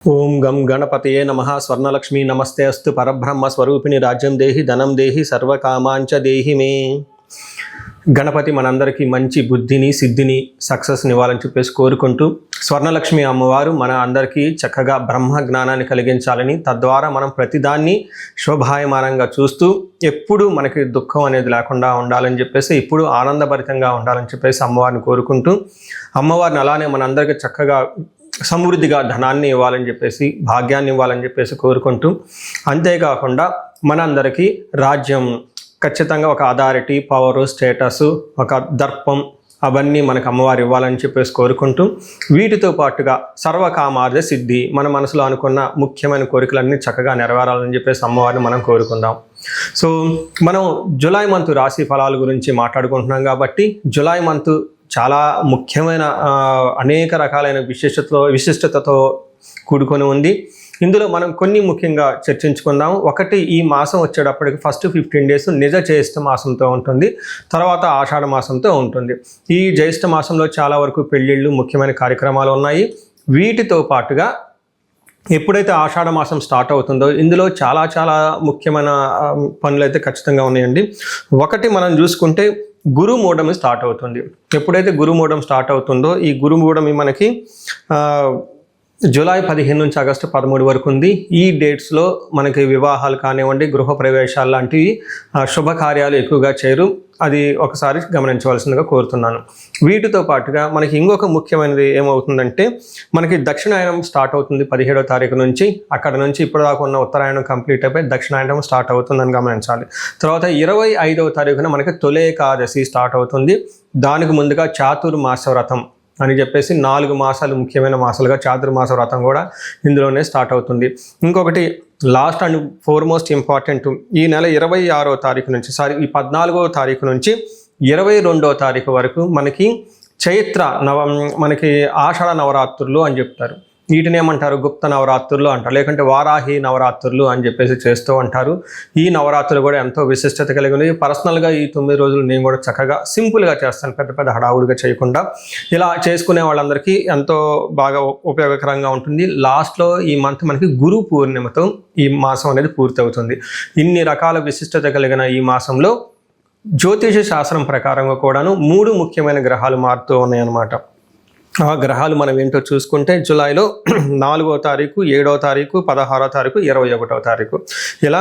ఓం గం గణపతయే నమః. స్వర్ణలక్ష్మీ నమస్తే అస్తు. పరబ్రహ్మ స్వరూపిణి రాజ్యం దేహి ధనం దేహి సర్వకామాంచ దేహి మే. గణపతి మనందరికీ మంచి బుద్ధిని సిద్ధిని సక్సెస్ని ఇవ్వాలని చెప్పేసి కోరుకుంటూ, స్వర్ణలక్ష్మి అమ్మవారు మన అందరికీ చక్కగా బ్రహ్మ జ్ఞానాన్ని కలిగించాలని, తద్వారా మనం ప్రతిదాన్ని శోభాయమానంగా చూస్తూ ఎప్పుడు మనకి దుఃఖం అనేది లేకుండా ఉండాలని చెప్పేసి, ఇప్పుడు ఆనందభరితంగా ఉండాలని చెప్పేసి అమ్మవారిని కోరుకుంటూ, అమ్మవారిని అలానే మనందరికీ చక్కగా సమృద్ధిగా ధనాన్ని ఇవ్వాలని చెప్పేసి, భాగ్యాన్ని ఇవ్వాలని చెప్పేసి కోరుకుంటూ, అంతేకాకుండా మనందరికీ రాజ్యం ఖచ్చితంగా ఒక అథారిటీ, పవరు, స్టేటస్, ఒక దర్పం అవన్నీ మనకు అమ్మవారు ఇవ్వాలని చెప్పేసి కోరుకుంటూ, వీటితో పాటుగా సర్వకామార్థ సిద్ధి, మన మనసులో అనుకున్న ముఖ్యమైన కోరికలన్నీ చక్కగా నెరవేరాలని చెప్పేసి అమ్మవారిని మనం కోరుకుందాం. సో మనం జూలై మంత్ రాశి ఫలాల గురించి మాట్లాడుకుంటున్నాం కాబట్టి, జూలై మంత్ చాలా ముఖ్యమైన అనేక రకాలైన విశిష్టతతో కూడుకొని ఉంది. ఇందులో మనం కొన్ని ముఖ్యంగా చర్చించుకుందాం. ఒకటి, ఈ మాసం వచ్చేటప్పటికి ఫస్ట్ 15 days నిజ జ్యేష్ఠ మాసంతో ఉంటుంది, తర్వాత ఆషాఢ మాసంతో ఉంటుంది. ఈ జ్యేష్ఠ మాసంలో చాలా వరకు పెళ్ళిళ్ళు, ముఖ్యమైన కార్యక్రమాలు ఉన్నాయి. వీటితో పాటుగా ఎప్పుడైతే ఆషాఢ మాసం స్టార్ట్ అవుతుందో ఇందులో చాలా చాలా ముఖ్యమైన పనులు అయితే ఖచ్చితంగా ఉన్నాయండి. ఒకటి మనం చూసుకుంటే గురుమూఢమి స్టార్ట్ అవుతుంది. ఎప్పుడైతే గురుమూఢం స్టార్ట్ అవుతుందో, ఈ గురుమూఢమి మనకి జూలై 15 నుంచి ఆగస్టు 13 వరకు ఉంది. ఈ డేట్స్లో మనకి వివాహాలు కానివ్వండి, గృహప్రవేశాలు లాంటివి శుభకార్యాలు ఎక్కువగా చేయరు. అది ఒకసారి గమనించవలసిందిగా కోరుతున్నాను. వీటితో పాటుగా మనకి ఇంకొక ముఖ్యమైనది ఏమవుతుందంటే, మనకి దక్షిణాయనం స్టార్ట్ అవుతుంది 17వ తారీఖు నుంచి. అక్కడ నుంచి ఇప్పటిదాకా ఉన్న ఉత్తరాయణం కంప్లీట్ అయిపోయి దక్షిణాయనం స్టార్ట్ అవుతుందని గమనించాలి. తర్వాత 25వ తారీఖున మనకి తొలి ఏకాదశి స్టార్ట్ అవుతుంది. దానికి ముందుగా చాతుర్మాస వ్రతం అని చెప్పేసి 4 మాసాలు ముఖ్యమైన మాసాలుగా చాతుర్మాస వ్రతం కూడా ఇందులోనే స్టార్ట్ అవుతుంది. ఇంకొకటి లాస్ట్ అండ్ ఫోర్మోస్ట్ ఇంపార్టెంట్, ఈ నెల 26వ తారీఖు నుంచి ఈ 14వ తారీఖు నుంచి 22వ తారీఖు వరకు మనకి చైత్ర మనకి ఆషాఢ నవరాత్రులు అని చెప్తారు. వీటిని ఏమంటారు? గుప్త నవరాత్రులు అంటారు, లేకుంటే వారాహి నవరాత్రులు అని చెప్పేసి చేస్తూ ఉంటారు. ఈ నవరాత్రులు కూడా ఎంతో విశిష్టత కలిగి ఉంది. పర్సనల్గా ఈ 9 రోజులు నేను కూడా చక్కగా సింపుల్గా చేస్తాను, పెద్ద పెద్ద హడావుడిగా చేయకుండా. ఇలా చేసుకునే వాళ్ళందరికీ ఎంతో బాగా ఉపయోగకరంగా ఉంటుంది. లాస్ట్లో ఈ మంత్ మనకి గురు పూర్ణిమతో ఈ మాసం అనేది పూర్తి అవుతుంది. ఇన్ని రకాల విశిష్టత కలిగిన ఈ మాసంలో జ్యోతిష శాస్త్రం ప్రకారంగా కూడాను 3 ముఖ్యమైన గ్రహాలు మారుతూ ఉన్నాయన్నమాట. ఆ గ్రహాలు మనం ఏంటో చూసుకుంటే, జూలైలో 4వ తారీఖు, 7వ తారీఖు, 16వ తారీఖు, 21వ తారీఖు, ఇలా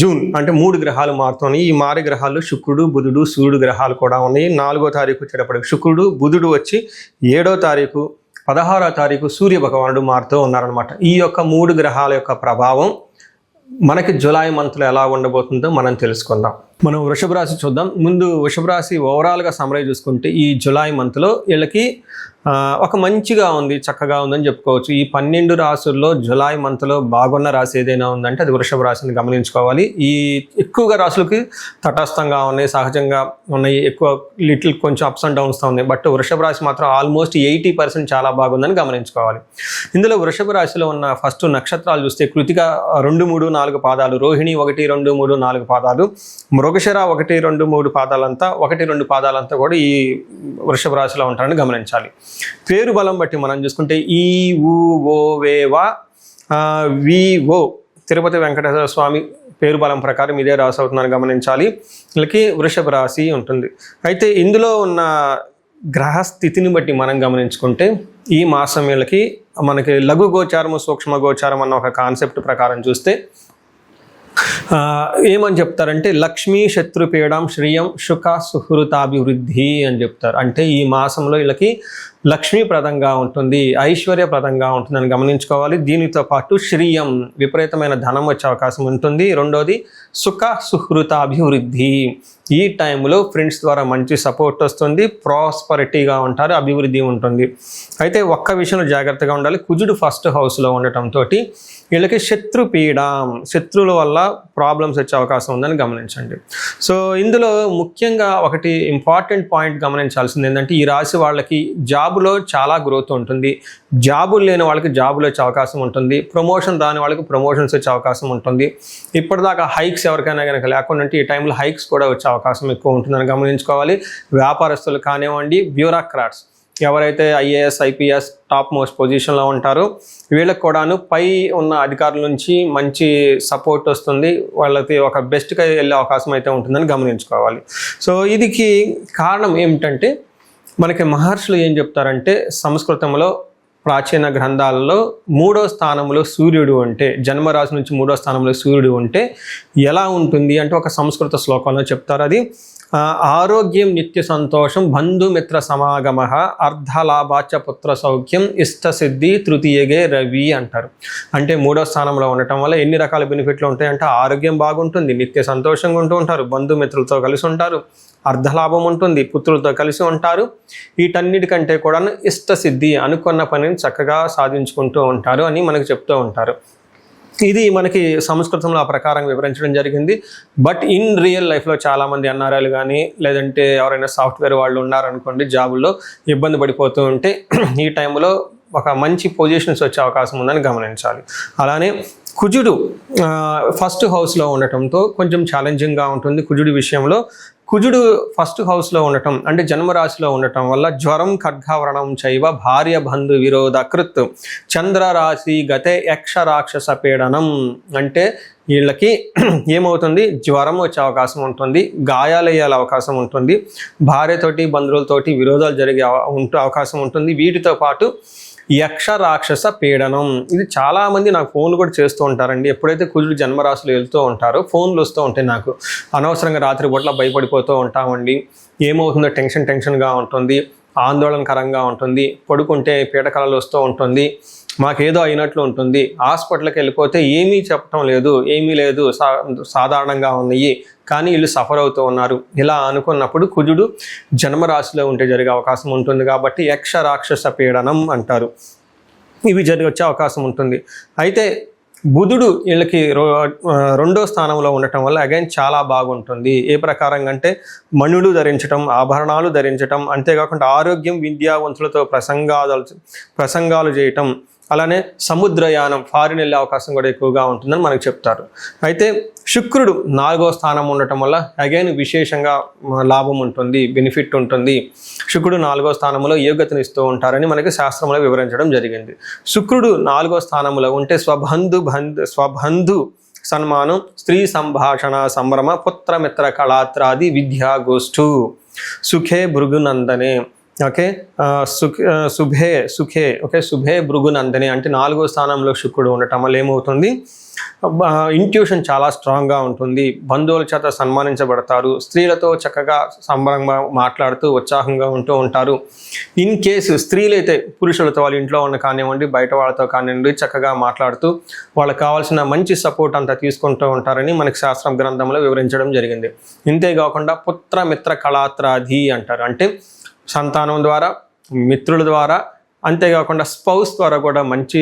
జూన్ అంటే 3 గ్రహాలు మారుతున్నాయి. ఈ మారి గ్రహాలు శుక్రుడు, బుధుడు, సూర్యుడు గ్రహాలు కూడా ఉన్నాయి. 4వ తారీఖు వచ్చేటప్పటికి శుక్రుడు, బుధుడు వచ్చి 7వ తారీఖు, 16వ తారీఖు సూర్య భగవానుడు మారుతూ ఉన్నారనమాట. ఈ యొక్క 3 గ్రహాల యొక్క ప్రభావం మనకి జూలై మంత్లో ఎలా ఉండబోతుందో మనం తెలుసుకుందాం. మనం వృషభ రాశి చూద్దాం. ముందు వృషభ రాశి ఓవరాల్గా సమరై చూసుకుంటే, ఈ జూలై మంత్లో వీళ్ళకి ఒక మంచిగా ఉంది, చక్కగా ఉందని చెప్పుకోవచ్చు. ఈ 12 రాశుల్లో జూలై మంత్లో బాగున్న రాశి ఏదైనా ఉందంటే అది వృషభ రాశిని గమనించుకోవాలి. ఈ ఎక్కువగా రాశులకి తటస్థంగా ఉన్నాయి, సహజంగా ఉన్నాయి, ఎక్కువ కొంచెం అప్స్ అండ్ డౌన్స్తో ఉన్నాయి. బట్ వృషభ రాశి మాత్రం ఆల్మోస్ట్ 80% చాలా బాగుందని గమనించుకోవాలి. ఇందులో వృషభ రాశిలో ఉన్న ఫస్ట్ నక్షత్రాలు చూస్తే కృతిక 2, 3, 4 పాదాలు, రోహిణి 1, 2, 3, 4 పాదాలు, మృగశిర 1, 2, 3 పాదాలంతా, 1, 2 పాదాలంతా కూడా ఈ వృషభ రాశిలో ఉంటారని గమనించాలి. పేరు బలం బట్టి మనం చూసుకుంటే ఈ ఊ ఓ వేవా వి ఓ తిరుపతి వెంకటేశ్వర స్వామి పేరు బలం ప్రకారం ఇదే రాశి అవుతుందని గమనించాలి. వీళ్ళకి వృషభ రాశి ఉంటుంది. అయితే ఇందులో ఉన్న గ్రహస్థితిని బట్టి మనం గమనించుకుంటే, ఈ మాసం వీళ్ళకి మనకి లఘు గోచారము, సూక్ష్మ గోచారం అన్న ఒక కాన్సెప్ట్ ప్రకారం చూస్తే ఏమని చెప్తారంటే, లక్ష్మీ శత్రుపీడం శ్రియం సుఖ సుహృతాభివృద్ధి అని చెప్తారు. అంటే ఈ మాసంలో వీళ్ళకి లక్ష్మీప్రదంగా ఉంటుంది, ఐశ్వర్యప్రదంగా ఉంటుందని గమనించుకోవాలి. దీనితో పాటు శ్రియం విపరీతమైన ధనం వచ్చే అవకాశం ఉంటుంది. రెండోది సుఖ సుహృతాభివృద్ధి, ఈ టైంలో ఫ్రెండ్స్ ద్వారా మంచి సపోర్ట్ వస్తుంది, ప్రాస్పరిటీగా ఉంటారు, అభివృద్ధి ఉంటుంది. అయితే ఒక్క విషయంలో జాగ్రత్తగా ఉండాలి. కుజుడు ఫస్ట్ హౌస్లో ఉండటంతో వీళ్ళకి శత్రువుల వల్ల ప్రాబ్లమ్స్ వచ్చే అవకాశం ఉందని గమనించండి. సో ఇందులో ముఖ్యంగా ఒకటి ఇంపార్టెంట్ పాయింట్ గమనించాల్సింది ఏంటంటే, ఈ రాశి వాళ్ళకి జాబులో చాలా గ్రోత్ ఉంటుంది, జాబులు లేని వాళ్ళకి జాబులు వచ్చే అవకాశం ఉంటుంది, ప్రమోషన్ రాని వాళ్ళకి ప్రమోషన్స్ వచ్చే అవకాశం ఉంటుంది. ఇప్పటిదాకా హైక్స్ ఎవరికైనా కనుక లేకుండా ఈ టైంలో హైక్స్ కూడా వచ్చే అవకాశం ఎక్కువ ఉంటుందని గమనించుకోవాలి. వ్యాపారస్తులు కానివ్వండి, బ్యూరోక్రాట్స్ ఎవరైతే ఐఏఎస్ ఐపీఎస్ టాప్ మోస్ట్ పొజిషన్లో ఉంటారో వీళ్ళకి కూడాను పై ఉన్న అధికారుల నుంచి మంచి సపోర్ట్ వస్తుంది, వాళ్ళకి ఒక బెస్ట్గా వెళ్ళే అవకాశం అయితే ఉంటుందని గమనించుకోవాలి. సో ఇదికి కారణం ఏమిటంటే మనకి మహర్షులు ఏం చెప్తారంటే సంస్కృతంలో ప్రాచీన గ్రంథాలలో 3వ స్థానంలో సూర్యుడు ఉంటే, జన్మరాశి నుంచి 3వ స్థానంలో సూర్యుడు ఉంటే ఎలా ఉంటుంది అంటే ఒక సంస్కృత శ్లోకంలో చెప్తారు. అది ఆరోగ్యం నిత్య సంతోషం బంధుమిత్ర సమాగమ అర్ధలాభాచ పుత్ర సౌఖ్యం ఇష్టసిద్ధి తృతీయగే రవి అంటారు. అంటే 3వ స్థానంలో ఉండటం వల్ల ఎన్ని రకాల బెనిఫిట్లు ఉంటాయంటే ఆరోగ్యం బాగుంటుంది, నిత్య సంతోషంగా ఉంటూ ఉంటారు, బంధుమిత్రులతో కలిసి ఉంటారు, అర్ధలాభం ఉంటుంది, పుత్రులతో కలిసి ఉంటారు, వీటన్నిటికంటే కూడా ఇష్టసిద్ధి అనుకున్న పనిని చక్కగా సాధించుకుంటూ ఉంటారు అని మనకు చెప్తూ ఉంటారు. ఇది మనకి సంస్కృతంలో ఆ ప్రకారంగా వివరించడం జరిగింది. బట్ ఇన్ రియల్ లైఫ్లో చాలామంది ఎన్ఆర్ఐలు కానీ లేదంటే ఎవరైనా సాఫ్ట్వేర్ వాళ్ళు ఉన్నారనుకోండి, జాబుల్లో ఇబ్బంది పడిపోతూ ఉంటే ఈ టైంలో ఒక మంచి పొజిషన్స్ వచ్చే అవకాశం ఉందని గమనించాలి. అలానే కుజుడు ఫస్ట్ హౌస్లో ఉండటంతో కొంచెం ఛాలెంజింగ్గా ఉంటుంది. కుజుడి విషయంలో కుజుడు ఫస్ట్ హౌస్లో ఉండటం అంటే జన్మరాశిలో ఉండటం వల్ల జ్వరం ఖడ్గావరణం చైవ భార్య బంధు విరోధ కృత్ చంద్రరాశి గతే యక్ష రాక్షస పీడనం అంటే వీళ్ళకి ఏమవుతుంది, జ్వరం వచ్చే అవకాశం ఉంటుంది, గాయాలయ్యే అవకాశం ఉంటుంది, భార్యతోటి బంధువులతోటి విరోధాలు జరిగే అవకాశం ఉంటుంది. వీటితో పాటు యక్ష రాక్షస పీడనం, ఇది చాలామంది నాకు ఫోన్లు కూడా చేస్తూ ఉంటారండి. ఎప్పుడైతే కుజుడు జన్మరాశులు వెళ్తూ ఉంటారో ఫోన్లు వస్తూ ఉంటాయి. నాకు అనవసరంగా రాత్రి పూట్ల భయపడిపోతూ ఉంటామండి, ఏమవుతుందో టెన్షన్గా ఉంటుంది, ఆందోళనకరంగా ఉంటుంది, పడుకుంటే పీడకలలు వస్తూ ఉంటుంది, మాకేదో అయినట్లు ఉంటుంది, హాస్పిటల్కి వెళ్ళిపోతే ఏమీ చెప్పటం లేదు, ఏమీ లేదు, సాధారణంగా ఉన్నాయి, కానీ వీళ్ళు సఫర్ అవుతూ ఉన్నారు. ఇలా అనుకున్నప్పుడు కుజుడు జన్మరాశిలో ఉంటే జరిగే అవకాశం ఉంటుంది. కాబట్టి యక్ష రాక్షస పీడనం అంటారు, ఇవి వచ్చే అవకాశం ఉంటుంది. అయితే బుధుడు వీళ్ళకి 2వ స్థానంలో ఉండటం వల్ల అగైన్ చాలా బాగుంటుంది. ఏ ప్రకారంగా అంటే మణులు ధరించటం, ఆభరణాలు ధరించటం, అంతేకాకుండా ఆరోగ్యం, విద్యావంతులతో ప్రసంగాలు చేయటం, అలానే సముద్రయానం, ఫారిన్ వెళ్ళే అవకాశం కూడా ఎక్కువగా ఉంటుందని మనకు చెప్తారు. అయితే శుక్రుడు 4వ స్థానం ఉండటం వల్ల అగైన్ విశేషంగా లాభం ఉంటుంది, బెనిఫిట్ ఉంటుంది. శుక్రుడు 4వ స్థానంలో యోగ్యతను ఇస్తూ ఉంటారని మనకి శాస్త్రంలో వివరించడం జరిగింది. శుక్రుడు 4వ స్థానంలో ఉంటే స్వబంధు సన్మానం, స్త్రీ సంభాషణ సంభ్రమ, పుత్రమిత్ర కళాత్రాది విద్యాగోష్ఠు, సుఖే భృగునందనే, ఓకే శుభే భృగునందనే అంటే 4వ స్థానంలో శుక్రుడు ఉండటం వల్ల ఏమవుతుంది, ఇంట్యూషన్ చాలా స్ట్రాంగ్గా ఉంటుంది, బంధువుల చేత సన్మానించబడతారు, స్త్రీలతో చక్కగా సంబరంగా మాట్లాడుతూ ఉత్సాహంగా ఉంటూ ఉంటారు. ఇన్ కేసు స్త్రీలైతే పురుషులతో వాళ్ళ ఇంట్లో ఉన్న కానివ్వండి బయట వాళ్ళతో కానివ్వండి చక్కగా మాట్లాడుతూ వాళ్ళకి కావాల్సిన మంచి సపోర్ట్ అంతా తీసుకుంటూ ఉంటారని మనకి శాస్త్రం గ్రంథంలో వివరించడం జరిగింది. ఇంతేకాకుండా పుత్రమిత్ర కళాత్రాది అంటారు, అంటే సంతానం ద్వారా, మిత్రుల ద్వారా, అంతేకాకుండా స్పౌస్ ద్వారా కూడా మంచి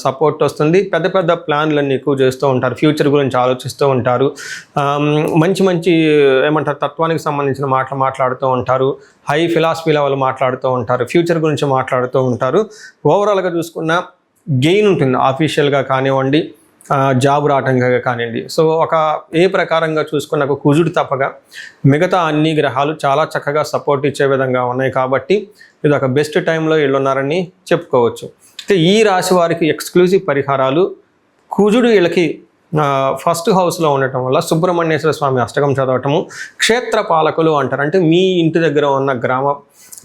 సపోర్ట్ వస్తుంది. పెద్ద పెద్ద ప్లాన్లన్నీ ఎక్కువ చేస్తూ ఉంటారు, ఫ్యూచర్ గురించి ఆలోచిస్తూ ఉంటారు, మంచి ఏమంటారు తత్వానికి సంబంధించిన మాట్లాడుతూ ఉంటారు, హై ఫిలాసఫీ లెవెల్ మాట్లాడుతూ ఉంటారు, ఫ్యూచర్ గురించి మాట్లాడుతూ ఉంటారు. ఓవరాల్గా చూసుకున్న గెయిన్ ఉంటుంది, ఆఫీషియల్గా కానివ్వండి, జాబ్ రావటంగా కానివ్వండి. సో ఏ ప్రకారంగా చూసుకున్న కుజుడు తప్పగా మిగతా అన్ని గ్రహాలు చాలా చక్కగా సపోర్ట్ ఇచ్చే విధంగా ఉన్నాయి. కాబట్టి ఇది ఒక బెస్ట్ టైంలో వీళ్ళు ఉన్నారని చెప్పుకోవచ్చు. అయితే ఈ రాశి వారికి ఎక్స్క్లూజివ్ పరిహారాలు, కుజుడు వీళ్ళకి ఫస్ట్ హౌస్లో ఉండటం వల్ల సుబ్రహ్మణ్యేశ్వర స్వామి అష్టకం చదవటము, క్షేత్ర పాలకులు అంటారు, అంటే మీ ఇంటి దగ్గర ఉన్న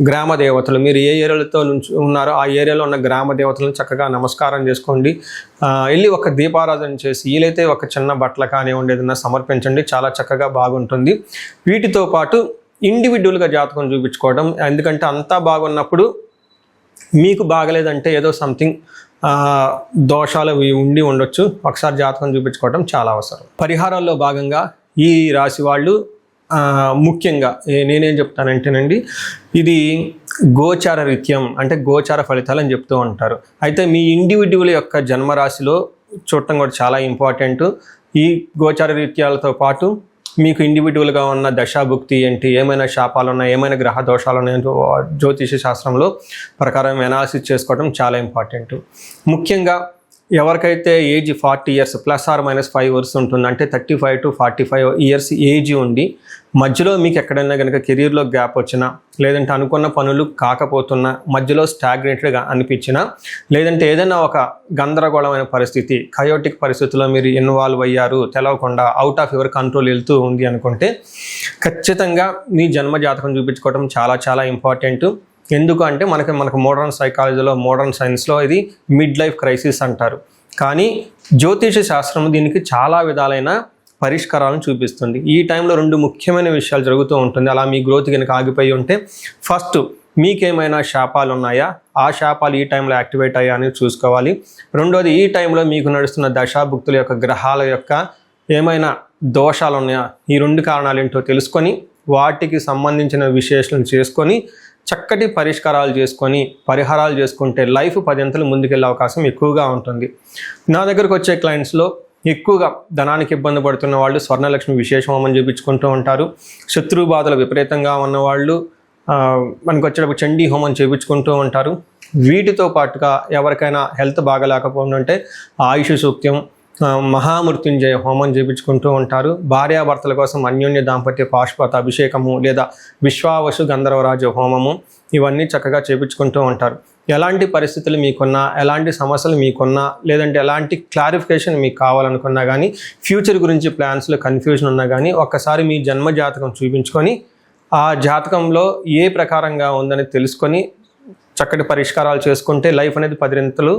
గ్రామ దేవతలు, మీరు ఏ ఏరియాలతో నుంచి ఉన్నారో ఆ ఏరియాలో ఉన్న గ్రామ దేవతలను చక్కగా నమస్కారం చేసుకోండి, వెళ్ళి ఒక దీపారాధన చేసి వీలైతే ఒక చిన్న బట్టలు కానివ్వండి ఏదైనా సమర్పించండి, చాలా చక్కగా బాగుంటుంది. వీటితో పాటు ఇండివిజువల్గా జాతకం చూపించుకోవడం, ఎందుకంటే అంతా బాగున్నప్పుడు మీకు బాగలేదంటే ఏదో సంథింగ్ దోషాలు ఉండి ఉండొచ్చు, ఒకసారి జాతకం చూపించుకోవడం చాలా అవసరం. పరిహారాల్లో భాగంగా ఈ రాశి వాళ్ళు ముఖ్యంగా నేనేం చెప్తానంటేనండి, ఇది గోచార రీత్యం అంటే గోచార ఫలితాలు అని చెప్తూ ఉంటారు. అయితే మీ ఇండివిజువల్ యొక్క జన్మరాశిలో చూడటం కూడా చాలా ఇంపార్టెంట్. ఈ గోచార రీత్యాలతో పాటు మీకు ఇండివిజువల్గా ఉన్న దశాభుక్తి ఏంటి, ఏమైనా శాపాలు ఉన్నాయి, ఏమైనా గ్రహ దోషాలు ఉన్నాయో జ్యోతిష శాస్త్రంలో ప్రకారం అనాలిసిస్ చేసుకోవడం చాలా ఇంపార్టెంట్. ముఖ్యంగా ఎవరికైతే ఏజ్ 40 ఇయర్స్ +or- 5 ఇయర్స్ ఉంటుంది, అంటే 35 to 45 ఇయర్స్ ఏజ్ ఉండి మధ్యలో మీకు ఎక్కడైనా కనుక కెరీర్లో గ్యాప్ వచ్చినా, లేదంటే అనుకున్న పనులు కాకపోతున్నా, మధ్యలో స్టాగ్నేటెడ్గా అనిపించినా, లేదంటే ఏదైనా ఒక గందరగోళమైన పరిస్థితి, కయోటిక్ పరిస్థితుల్లో మీరు ఇన్వాల్వ్ అయ్యారు, తెలవకుండా అవుట్ ఆఫ్ యువర్ కంట్రోల్ వెళ్తూ ఉంది అనుకుంటే ఖచ్చితంగా మీ జన్మ జాతకం చూపించుకోవడం చాలా చాలా ఇంపార్టెంట్. ఎందుకు అంటే మనకు మోడర్న్ సైకాలజీలో, మోడర్న్ సైన్స్లో ఇది మిడ్ లైఫ్ క్రైసిస్ అంటారు. కానీ జ్యోతిష శాస్త్రం దీనికి చాలా విధాలైన పరిష్కారాలను చూపిస్తుంది. ఈ టైంలో 2 ముఖ్యమైన విషయాలు జరుగుతూ ఉంటుంది. అలా మీ గ్రోత్ కనుక ఆగిపోయి ఉంటే, ఫస్ట్ మీకేమైనా శాపాలు ఉన్నాయా, ఆ శాపాలు ఈ టైంలో యాక్టివేట్ అయ్యా అని చూసుకోవాలి. రెండోది, ఈ టైంలో మీకు నడుస్తున్న దశాభుక్తుల యొక్క గ్రహాల యొక్క ఏమైనా దోషాలు ఉన్నాయా, ఈ 2 కారణాలు ఏంటో తెలుసుకొని వాటికి సంబంధించిన విశ్లేషణ చేసుకొని చక్కటి పరిష్కారాలు చేసుకొని పరిహారాలు చేసుకుంటే లైఫ్ 10 అంతలు ముందుకెళ్ళే అవకాశం ఎక్కువగా ఉంటుంది. నా దగ్గరకు వచ్చే క్లయింట్స్లో ఎక్కువగా ధనానికి ఇబ్బంది పడుతున్న వాళ్ళు స్వర్ణలక్ష్మి విశేష హోమం చేయించుకుంటూ ఉంటారు. శత్రు బాధలు విపరీతంగా ఉన్నవాళ్ళు మనకు వచ్చేటప్పుడు చండీ హోమం చేయించుకుంటూ ఉంటారు. వీటితో పాటుగా ఎవరికైనా హెల్త్ బాగలేకపోతుంటే ఆయుష్ సూక్త్యం, మహామృత్యుంజయ హోమం చేయించుకుంటూ ఉంటారు. భార్యాభర్తల కోసం అన్యోన్య దాంపత్య పాశుపత అభిషేకము లేదా విశ్వావసు గంధర్వరాజ హోమము ఇవన్నీ చక్కగా చేయించుకుంటూ ఉంటారు. ఎలాంటి పరిస్థితులు మీకున్నా, ఎలాంటి సమస్యలు మీకున్నా, లేదంటే ఎలాంటి క్లారిఫికేషన్ మీకు కావాలనుకున్నా కానీ, ఫ్యూచర్ గురించి ప్లాన్స్లో కన్ఫ్యూజన్ ఉన్నా కానీ ఒక్కసారి మీ జన్మ జాతకం చూపించుకొని ఆ జాతకంలో ఏ ప్రకారంగా ఉందని తెలుసుకొని చక్కటి పరిష్కారాలు చేసుకుంటే లైఫ్ అనేది 10 అంతలు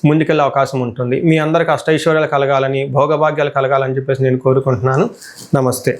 ముందుకెళ్ళే అవకాశం ఉంటుంది. మీ అందరికి అష్టైశ్వర్యాలు కలగాలని, భోగభాగ్యాలు కలగాలని చెప్పేసి నేను కోరుకుంటున్నాను. నమస్తే.